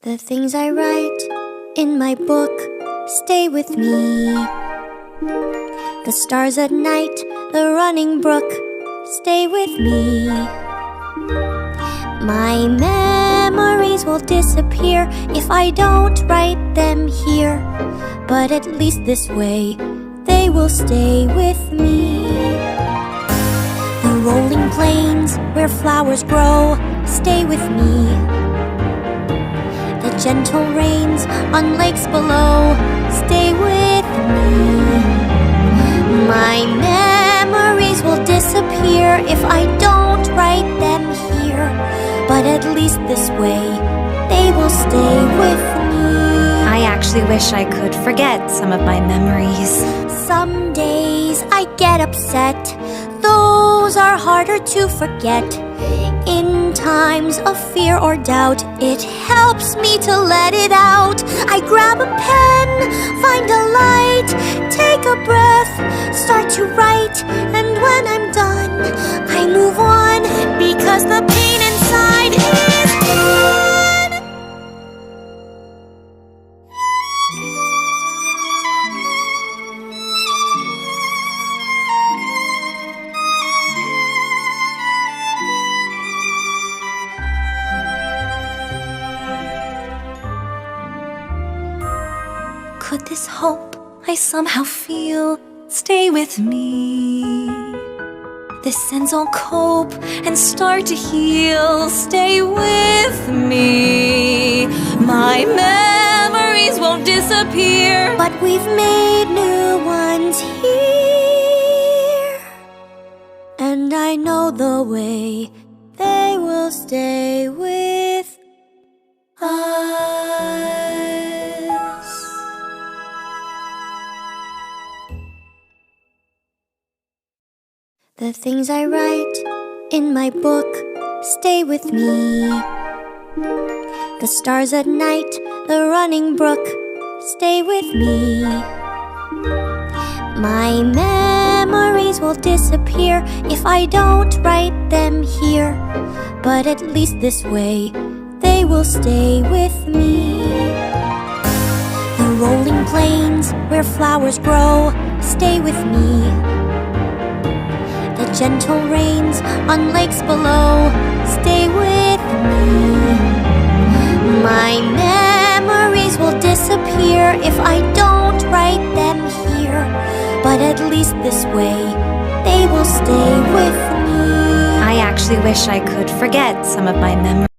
The things I write in my book stay with me. The stars at night, the running brook stay with me. My memories will disappear if I don't write them here, but at least this way they will stay with me. The rolling plains where flowers grow stay with me. The gentle rains on lakes below stay with me. My memories will disappear if I don't write them here, but at least this way they will stay with me. I actually wish I could forget some of my memories. Some days I get upset, those are harder to forget. In times of fear or doubt, it helps me to let it out. I grab a pen, find a light, take a breath, start to write, and when I'm done, I move on, because the pain inside is gone. Could this hope I somehow feel stay with me? This sense I'll cope and start to heal. Stay with me. My memories won't disappear, But we've made new ones here, and I know the way they will stay with us. The things I write in my book stay with me. The stars at night, the running brook stay with me. My memories will disappear if I don't write them here, but at least this way they will stay with me. The rolling plains where flowers grow stay with me. The gentle rains on lakes below stay with me. My memories will disappear if I don't write them here, but at least this way they will stay with me. I actually wish I could forget some of my memories.